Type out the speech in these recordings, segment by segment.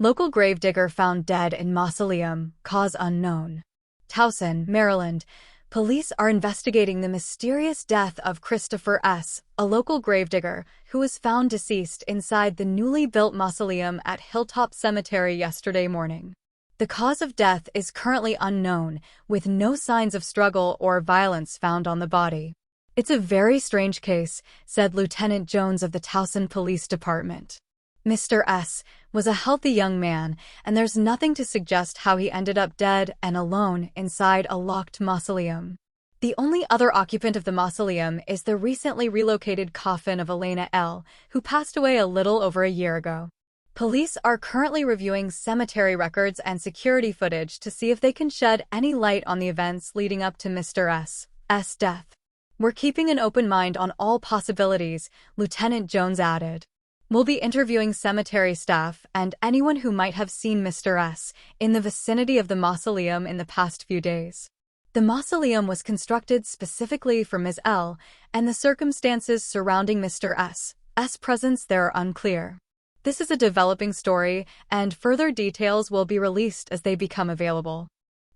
Local gravedigger found dead in mausoleum, cause unknown. Towson, Maryland. Police are investigating the mysterious death of Christopher S., a local gravedigger, who was found deceased inside the newly built mausoleum at Hilltop Cemetery yesterday morning. The cause of death is currently unknown, with no signs of struggle or violence found on the body. "It's a very strange case," said Lieutenant Jones of the Towson Police Department. Mr. S. was a healthy young man, and there's nothing to suggest how he ended up dead and alone inside a locked mausoleum. The only other occupant of the mausoleum is the recently relocated coffin of Elena L., who passed away a little over a year ago. Police are currently reviewing cemetery records and security footage to see if they can shed any light on the events leading up to Mr. S.'s death. "We're keeping an open mind on all possibilities," Lieutenant Jones added. "We'll be interviewing cemetery staff and anyone who might have seen Mr. S. in the vicinity of the mausoleum in the past few days." The mausoleum was constructed specifically for Ms. L., and the circumstances surrounding Mr. S.'s presence there are unclear. This is a developing story, and further details will be released as they become available.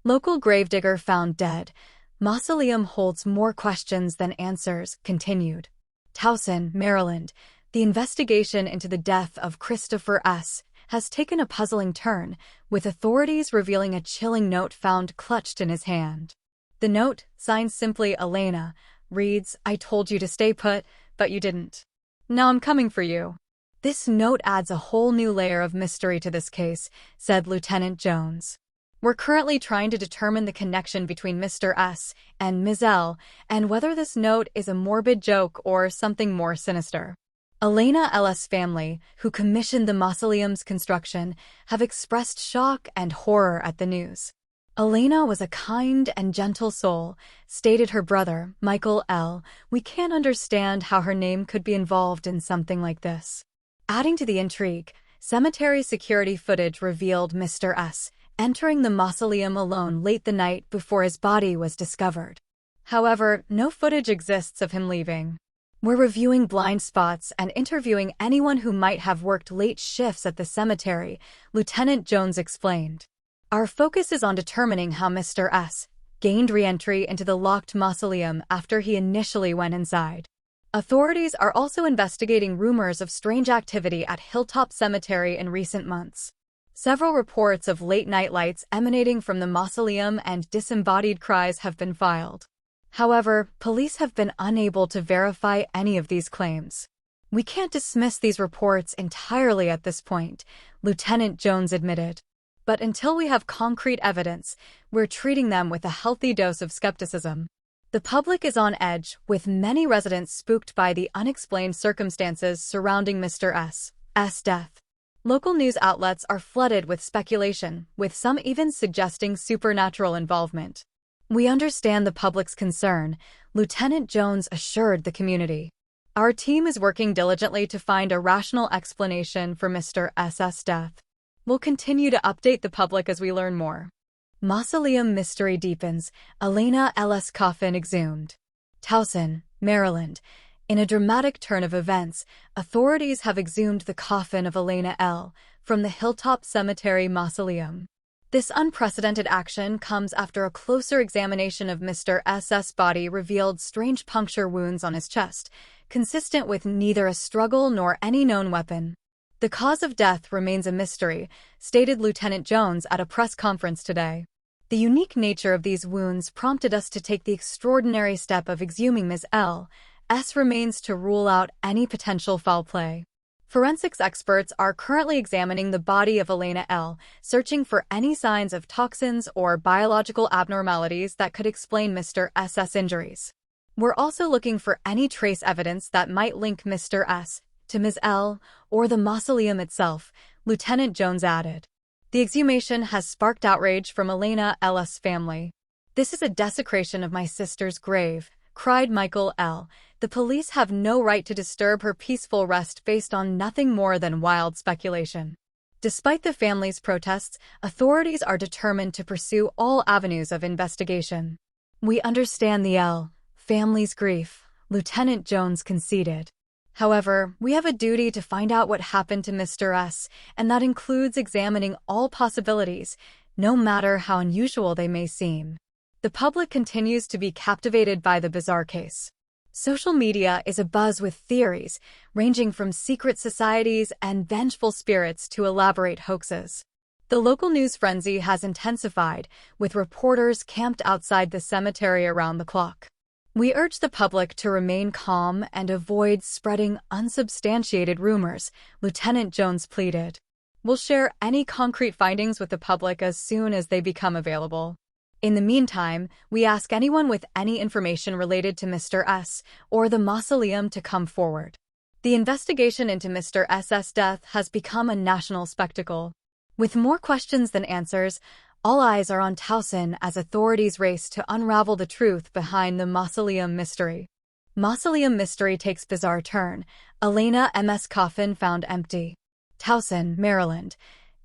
Local gravedigger found dead. Mausoleum holds more questions than answers, continued. Towson, Maryland. The investigation into the death of Christopher S. has taken a puzzling turn, with authorities revealing a chilling note found clutched in his hand. The note, signed simply Elena, reads, "I told you to stay put, but you didn't. Now I'm coming for you." This note adds a whole new layer of mystery to this case, said Lieutenant Jones. "We're currently trying to determine the connection between Mr. S. and Ms. L. and whether this note is a morbid joke or something more sinister." Elena L.'s family, who commissioned the mausoleum's construction, have expressed shock and horror at the news. "Elena was a kind and gentle soul," stated her brother, Michael L. "We can't understand how her name could be involved in something like this." Adding to the intrigue, cemetery security footage revealed Mr. S. entering the mausoleum alone late the night before his body was discovered. However, no footage exists of him leaving. "We're reviewing blind spots and interviewing anyone who might have worked late shifts at the cemetery," Lieutenant Jones explained. "Our focus is on determining how Mr. S. gained re-entry into the locked mausoleum after he initially went inside." Authorities are also investigating rumors of strange activity at Hilltop Cemetery in recent months. Several reports of late-night lights emanating from the mausoleum and disembodied cries have been filed. However, police have been unable to verify any of these claims. "We can't dismiss these reports entirely at this point," Lieutenant Jones admitted. "But until we have concrete evidence, we're treating them with a healthy dose of skepticism." The public is on edge, with many residents spooked by the unexplained circumstances surrounding Mr. S.'s death. Local news outlets are flooded with speculation, with some even suggesting supernatural involvement. "We understand the public's concern," Lieutenant Jones assured the community. "Our team is working diligently to find a rational explanation for Mr. S.'s death. We'll continue to update the public as we learn more." Mausoleum mystery deepens. Elena L.'s coffin exhumed. Towson, Maryland. In a dramatic turn of events, authorities have exhumed the coffin of Elena L. from the Hilltop Cemetery mausoleum. This unprecedented action comes after a closer examination of Mr. S.'s body revealed strange puncture wounds on his chest, consistent with neither a struggle nor any known weapon. "The cause of death remains a mystery," stated Lieutenant Jones at a press conference today. "The unique nature of these wounds prompted us to take the extraordinary step of exhuming Ms. L.'s remains to rule out any potential foul play." Forensics experts are currently examining the body of Elena L., searching for any signs of toxins or biological abnormalities that could explain Mr. S.'s injuries. "We're also looking for any trace evidence that might link Mr. S. to Ms. L. or the mausoleum itself," Lieutenant Jones added. The exhumation has sparked outrage from Elena L.'s family. "This is a desecration of my sister's grave," cried Michael L. "The police have no right to disturb her peaceful rest based on nothing more than wild speculation." Despite the family's protests, authorities are determined to pursue all avenues of investigation. "We understand the L. family's grief," Lieutenant Jones conceded. However, we have a duty to find out what happened to Mr. S, and that includes examining all possibilities, no matter how unusual they may seem. The public continues to be captivated by the bizarre case. Social media is abuzz with theories, ranging from secret societies and vengeful spirits to elaborate hoaxes. The local news frenzy has intensified, with reporters camped outside the cemetery around the clock. We urge the public to remain calm and avoid spreading unsubstantiated rumors, Lieutenant Jones pleaded. We'll share any concrete findings with the public as soon as they become available. In the meantime, we ask anyone with any information related to Mr. S or the mausoleum to come forward. The investigation into Mr. S's death has become a national spectacle. With more questions than answers, all eyes are on Towson as authorities race to unravel the truth behind the mausoleum mystery. Mausoleum mystery takes bizarre turn. Elena Ms. coffin found empty. Towson, Maryland.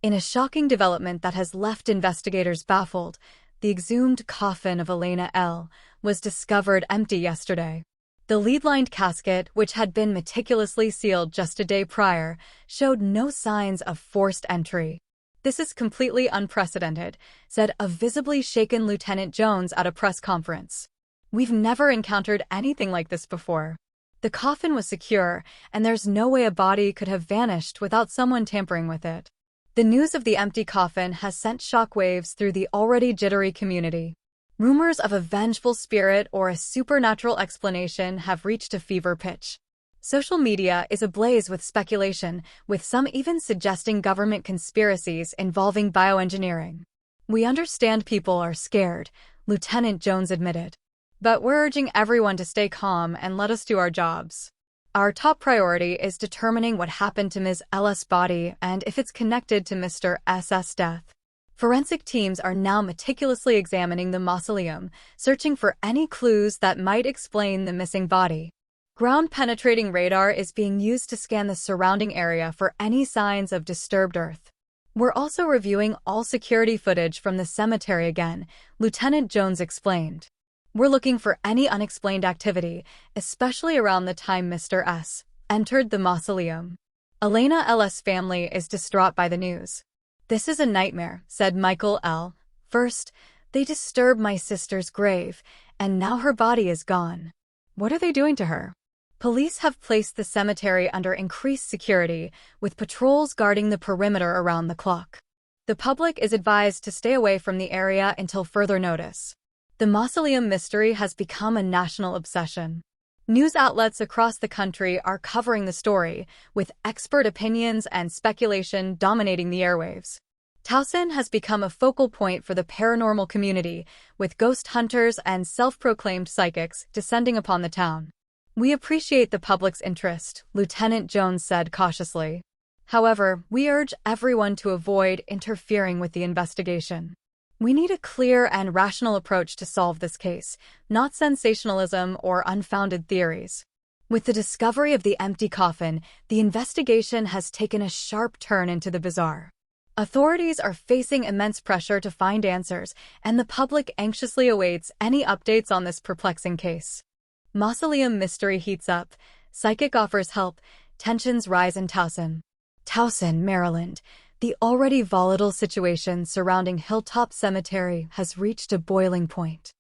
In a shocking development that has left investigators baffled, the exhumed coffin of Elena L. was discovered empty yesterday. The lead-lined casket, which had been meticulously sealed just a day prior, showed no signs of forced entry. "This is completely unprecedented," said a visibly shaken Lieutenant Jones at a press conference. "We've never encountered anything like this before. The coffin was secure, and there's no way a body could have vanished without someone tampering with it." The news of the empty coffin has sent shockwaves through the already jittery community. Rumors of a vengeful spirit or a supernatural explanation have reached a fever pitch. Social media is ablaze with speculation, with some even suggesting government conspiracies involving bioengineering. "We understand people are scared," Lieutenant Jones admitted. "But we're urging everyone to stay calm and let us do our jobs. Our top priority is determining what happened to Ms. L's body and if it's connected to Mr. S's death." Forensic teams are now meticulously examining the mausoleum, searching for any clues that might explain the missing body. Ground-penetrating radar is being used to scan the surrounding area for any signs of disturbed earth. "We're also reviewing all security footage from the cemetery again," Lieutenant Jones explained. "We're looking for any unexplained activity, especially around the time Mr. S entered the mausoleum." Elena L's family is distraught by the news. "This is a nightmare," said Michael L. "First, they disturbed my sister's grave, and now her body is gone. What are they doing to her?" Police have placed the cemetery under increased security, with patrols guarding the perimeter around the clock. The public is advised to stay away from the area until further notice. The mausoleum mystery has become a national obsession. News outlets across the country are covering the story, with expert opinions and speculation dominating the airwaves. Towson has become a focal point for the paranormal community, with ghost hunters and self-proclaimed psychics descending upon the town. "We appreciate the public's interest," Lieutenant Jones said cautiously. "However, we urge everyone to avoid interfering with the investigation. We need a clear and rational approach to solve this case, not sensationalism or unfounded theories." With the discovery of the empty coffin, the investigation has taken a sharp turn into the bizarre. Authorities are facing immense pressure to find answers, and the public anxiously awaits any updates on this perplexing case. Mausoleum mystery heats up, psychic offers help, tensions rise in Towson. Towson, Maryland. The already volatile situation surrounding Hilltop Cemetery has reached a boiling point.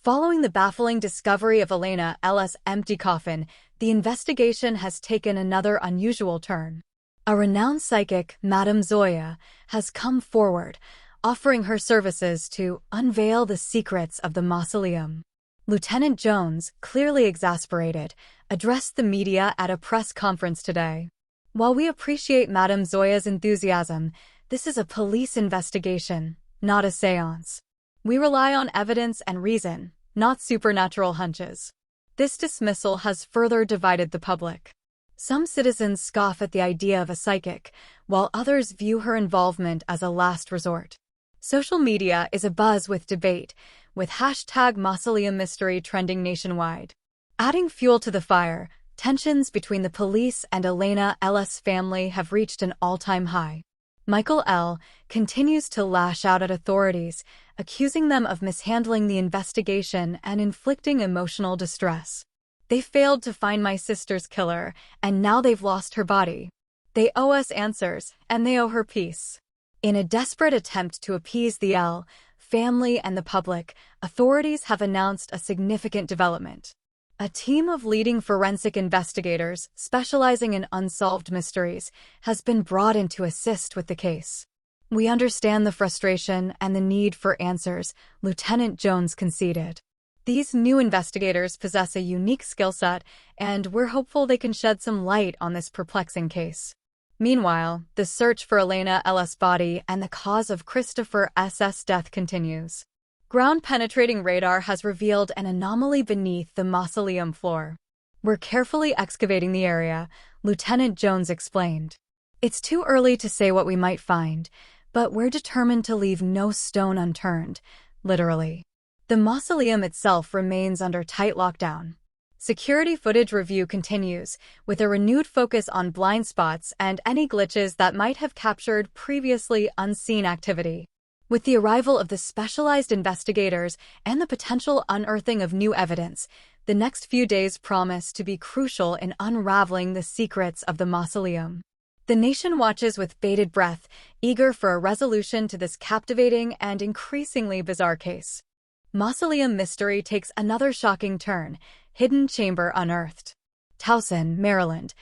Following the baffling discovery of Elena L's empty coffin, the investigation has taken another unusual turn. A renowned psychic, Madame Zoya, has come forward, offering her services to unveil the secrets of the mausoleum. Lieutenant Jones, clearly exasperated, addressed the media at a press conference today. "While we appreciate Madame Zoya's enthusiasm, this is a police investigation, not a seance. We rely on evidence and reason, not supernatural hunches." This dismissal has further divided the public. Some citizens scoff at the idea of a psychic, while others view her involvement as a last resort. Social media is abuzz with debate, with #MausoleumMystery trending nationwide. Adding fuel to the fire, tensions between the police and Elena L's family have reached an all-time high. Michael L. continues to lash out at authorities, accusing them of mishandling the investigation and inflicting emotional distress. They failed to find my sister's killer, and now they've lost her body. They owe us answers, and they owe her peace. In a desperate attempt to appease the family and the public, authorities have announced a significant development. A team of leading forensic investigators specializing in unsolved mysteries has been brought in to assist with the case. We understand the frustration and the need for answers, Lieutenant Jones conceded. These new investigators possess a unique skill set, and we're hopeful they can shed some light on this perplexing case. Meanwhile, the search for Elena's body and the cause of Christopher S.'s death continues. Ground-penetrating radar has revealed an anomaly beneath the mausoleum floor. We're carefully excavating the area, Lieutenant Jones explained. It's too early to say what we might find, but we're determined to leave no stone unturned, literally. The mausoleum itself remains under tight lockdown. Security footage review continues, with a renewed focus on blind spots and any glitches that might have captured previously unseen activity. With the arrival of the specialized investigators and the potential unearthing of new evidence, the next few days promise to be crucial in unraveling the secrets of the mausoleum. The nation watches with bated breath, eager for a resolution to this captivating and increasingly bizarre case. Mausoleum mystery takes another shocking turn, hidden chamber unearthed. Towson, Maryland.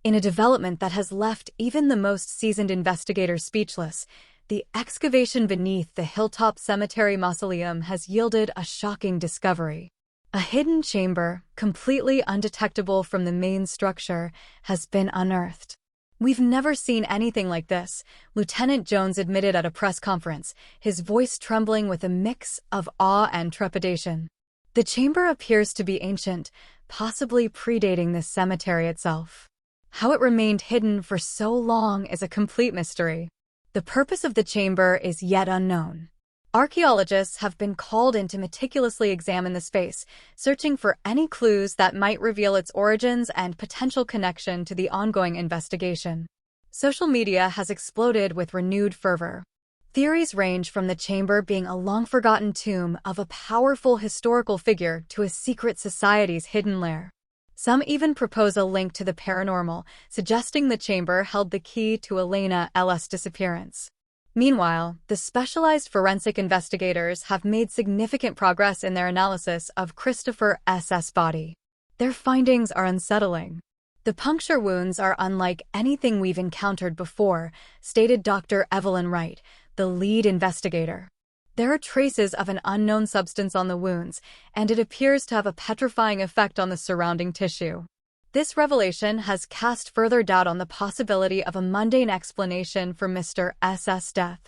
In a development that has left even the most seasoned investigators speechless, the excavation beneath the Hilltop Cemetery mausoleum has yielded a shocking discovery. A hidden chamber, completely undetectable from the main structure, has been unearthed. We've never seen anything like this, Lieutenant Jones admitted at a press conference, his voice trembling with a mix of awe and trepidation. The chamber appears to be ancient, possibly predating the cemetery itself. How it remained hidden for so long is a complete mystery. The purpose of the chamber is yet unknown. Archaeologists have been called in to meticulously examine the space, searching for any clues that might reveal its origins and potential connection to the ongoing investigation. Social media has exploded with renewed fervor. Theories range from the chamber being a long-forgotten tomb of a powerful historical figure to a secret society's hidden lair. Some even propose a link to the paranormal, suggesting the chamber held the key to Elena's disappearance. Meanwhile, the specialized forensic investigators have made significant progress in their analysis of Christopher S.'s body. Their findings are unsettling. The puncture wounds are unlike anything we've encountered before, stated Dr. Evelyn Wright, the lead investigator. There are traces of an unknown substance on the wounds, and it appears to have a petrifying effect on the surrounding tissue. This revelation has cast further doubt on the possibility of a mundane explanation for Mr. S.'s death.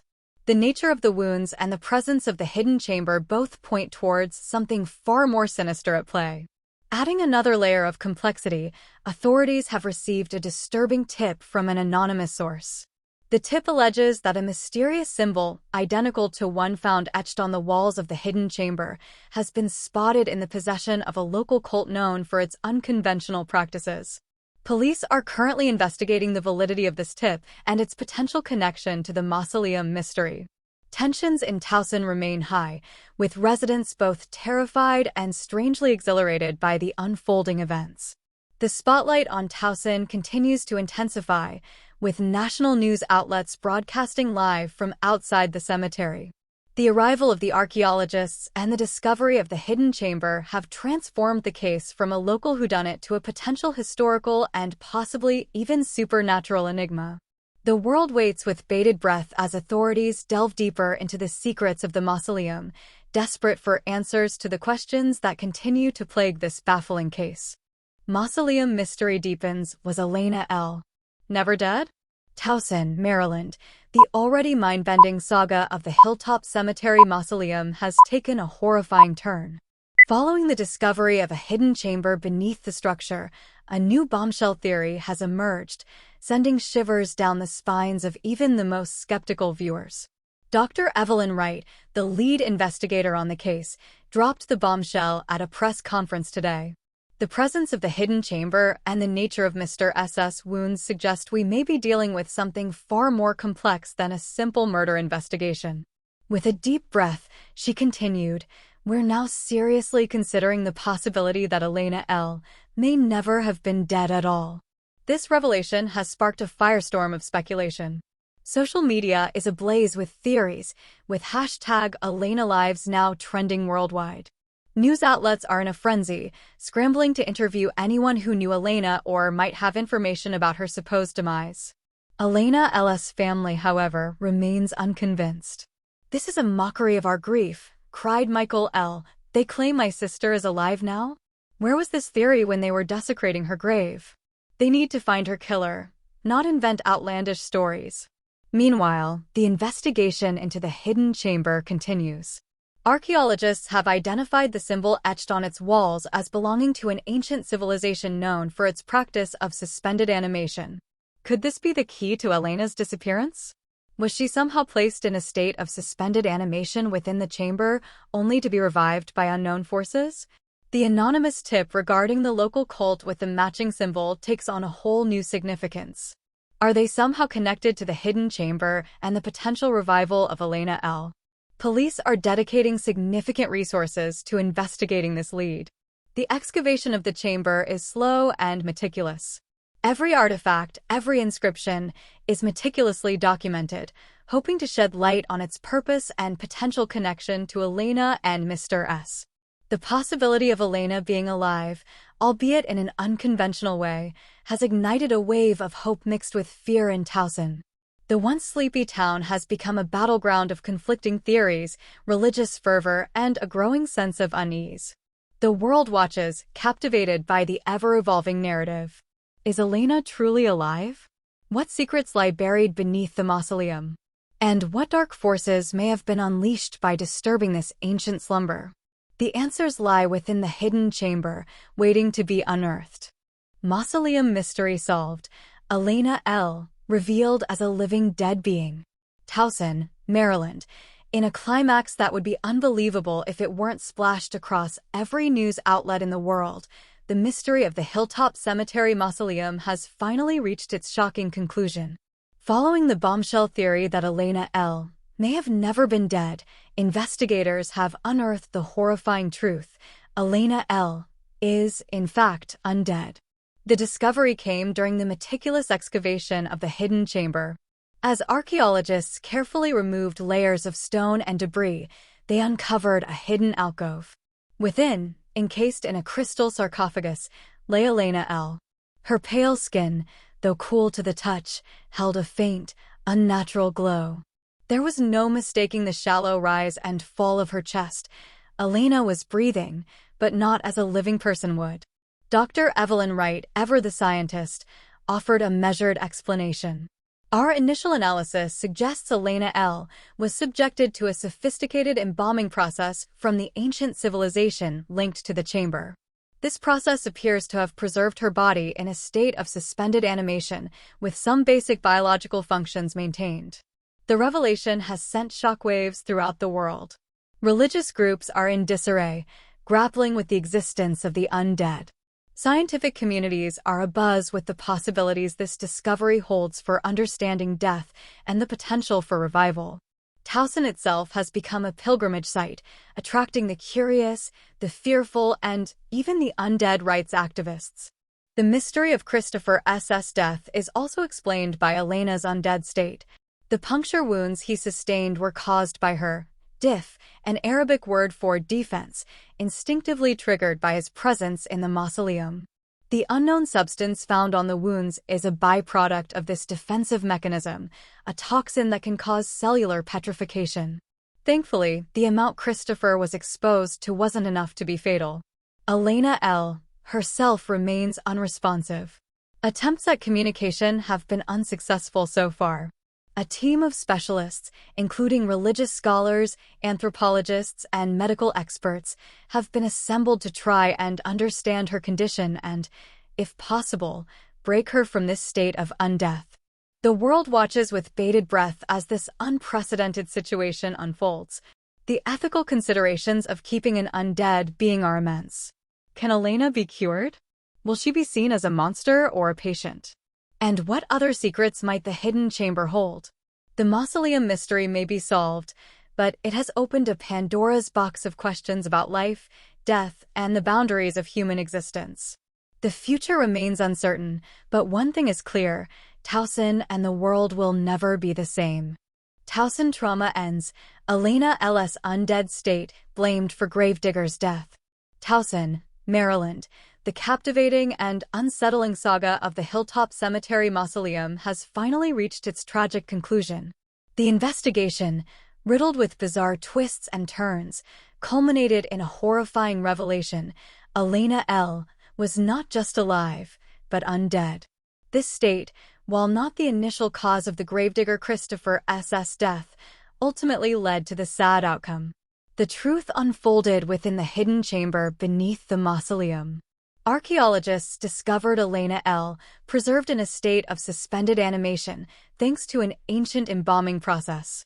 The nature of the wounds and the presence of the hidden chamber both point towards something far more sinister at play. Adding another layer of complexity, authorities have received a disturbing tip from an anonymous source. The tip alleges that a mysterious symbol, identical to one found etched on the walls of the hidden chamber, has been spotted in the possession of a local cult known for its unconventional practices. Police are currently investigating the validity of this tip and its potential connection to the mausoleum mystery. Tensions in Towson remain high, with residents both terrified and strangely exhilarated by the unfolding events. The spotlight on Towson continues to intensify, with national news outlets broadcasting live from outside the cemetery. The arrival of the archaeologists and the discovery of the hidden chamber have transformed the case from a local whodunit to a potential historical and possibly even supernatural enigma. The world waits with bated breath as authorities delve deeper into the secrets of the mausoleum, desperate for answers to the questions that continue to plague this baffling case. Mausoleum mystery deepens. Was Elena never dead? Towson, Maryland. The already mind-bending saga of the Hilltop Cemetery mausoleum has taken a horrifying turn. Following the discovery of a hidden chamber beneath the structure, a new bombshell theory has emerged, sending shivers down the spines of even the most skeptical viewers. Dr. Evelyn Wright, the lead investigator on the case, dropped the bombshell at a press conference today. The presence of the hidden chamber and the nature of Mr. S.'s wounds suggest we may be dealing with something far more complex than a simple murder investigation. With a deep breath, she continued, we're now seriously considering the possibility that Elena L. may never have been dead at all. This revelation has sparked a firestorm of speculation. Social media is ablaze with theories, with hashtag #ElenaLives now trending worldwide. News outlets are in a frenzy, scrambling to interview anyone who knew Elena or might have information about her supposed demise. Elena L's family, however, remains unconvinced. "This is a mockery of our grief," cried Michael L. "They claim my sister is alive now? Where was this theory when they were desecrating her grave? They need to find her killer, not invent outlandish stories." Meanwhile, the investigation into the hidden chamber continues. Archaeologists have identified the symbol etched on its walls as belonging to an ancient civilization known for its practice of suspended animation. Could this be the key to Elena's disappearance? Was she somehow placed in a state of suspended animation within the chamber, only to be revived by unknown forces? The anonymous tip regarding the local cult with the matching symbol takes on a whole new significance. Are they somehow connected to the hidden chamber and the potential revival of Elena L? Police are dedicating significant resources to investigating this lead. The excavation of the chamber is slow and meticulous. Every artifact, every inscription, is meticulously documented, hoping to shed light on its purpose and potential connection to Elena and Mr. S. The possibility of Elena being alive, albeit in an unconventional way, has ignited a wave of hope mixed with fear in Towson. The once sleepy town has become a battleground of conflicting theories, religious fervor, and a growing sense of unease. The world watches, captivated by the ever-evolving narrative. Is Elena truly alive? What secrets lie buried beneath the mausoleum? And what dark forces may have been unleashed by disturbing this ancient slumber? The answers lie within the hidden chamber, waiting to be unearthed. Mausoleum mystery solved. Elena L. revealed as a living dead being. Towson, Maryland, in a climax that would be unbelievable if it weren't splashed across every news outlet in the world, the mystery of the Hilltop Cemetery Mausoleum has finally reached its shocking conclusion. Following the bombshell theory that Elena L. may have never been dead, investigators have unearthed the horrifying truth: Elena L. is, in fact, undead. The discovery came during the meticulous excavation of the hidden chamber. As archaeologists carefully removed layers of stone and debris, they uncovered a hidden alcove. Within, encased in a crystal sarcophagus, lay Elena L. Her pale skin, though cool to the touch, held a faint, unnatural glow. There was no mistaking the shallow rise and fall of her chest. Elena was breathing, but not as a living person would. Dr. Evelyn Wright, ever the scientist, offered a measured explanation. "Our initial analysis suggests Elena L. was subjected to a sophisticated embalming process from the ancient civilization linked to the chamber. This process appears to have preserved her body in a state of suspended animation, with some basic biological functions maintained." The revelation has sent shockwaves throughout the world. Religious groups are in disarray, grappling with the existence of the undead. Scientific communities are abuzz with the possibilities this discovery holds for understanding death and the potential for revival. Towson itself has become a pilgrimage site, attracting the curious, the fearful, and even the undead rights activists. The mystery of Christopher S.'s death is also explained by Elena's undead state. The puncture wounds he sustained were caused by her diff, an Arabic word for defense, instinctively triggered by his presence in the mausoleum. The unknown substance found on the wounds is a byproduct of this defensive mechanism, a toxin that can cause cellular petrification. Thankfully, the amount Christopher was exposed to wasn't enough to be fatal. Elena L. herself remains unresponsive. Attempts at communication have been unsuccessful so far. A team of specialists, including religious scholars, anthropologists, and medical experts, have been assembled to try and understand her condition and, if possible, break her from this state of undeath. The world watches with bated breath as this unprecedented situation unfolds. The ethical considerations of keeping an undead being are immense. Can Elena be cured? Will she be seen as a monster or a patient? And what other secrets might the hidden chamber hold? The mausoleum mystery may be solved, but it has opened a Pandora's box of questions about life, death, and the boundaries of human existence. The future remains uncertain, but one thing is clear: Towson and the world will never be the same. Towson trauma ends. Elena's undead state blamed for gravedigger's death. Towson, Maryland. The captivating and unsettling saga of the Hilltop Cemetery Mausoleum has finally reached its tragic conclusion. The investigation, riddled with bizarre twists and turns, culminated in a horrifying revelation: Elena L. was not just alive, but undead. This state, while not the initial cause of the gravedigger Christopher S.'s death, ultimately led to the sad outcome. The truth unfolded within the hidden chamber beneath the mausoleum. Archaeologists discovered Elena L. preserved in a state of suspended animation thanks to an ancient embalming process.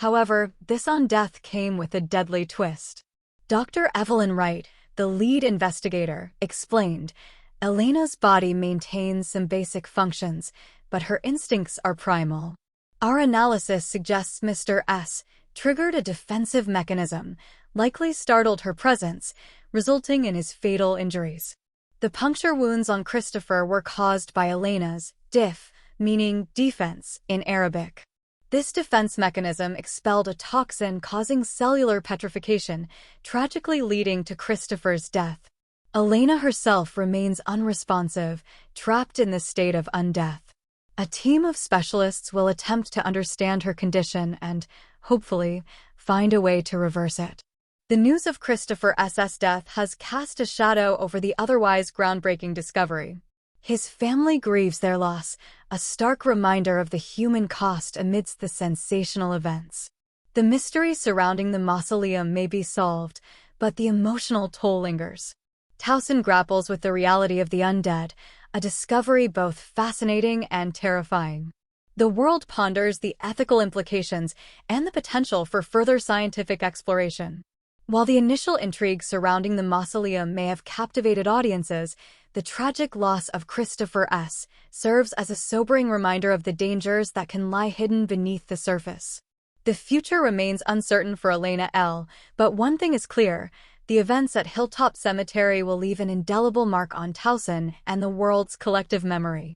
However, this death came with a deadly twist. Dr. Evelyn Wright, the lead investigator, explained, "Elena's body maintains some basic functions, but her instincts are primal. Our analysis suggests Mr. S. triggered a defensive mechanism, likely startled her presence, resulting in his fatal injuries." The puncture wounds on Christopher were caused by Elena's diff, meaning defense in Arabic. This defense mechanism expelled a toxin causing cellular petrification, tragically leading to Christopher's death. Elena herself remains unresponsive, trapped in the state of undeath. A team of specialists will attempt to understand her condition and, hopefully, find a way to reverse it. The news of Christopher S.'s death has cast a shadow over the otherwise groundbreaking discovery. His family grieves their loss, a stark reminder of the human cost amidst the sensational events. The mystery surrounding the mausoleum may be solved, but the emotional toll lingers. Towson grapples with the reality of the undead, a discovery both fascinating and terrifying. The world ponders the ethical implications and the potential for further scientific exploration. While the initial intrigue surrounding the mausoleum may have captivated audiences, the tragic loss of Christopher S. serves as a sobering reminder of the dangers that can lie hidden beneath the surface. The future remains uncertain for Elena L., but one thing is clear: the events at Hilltop Cemetery will leave an indelible mark on Towson and the world's collective memory.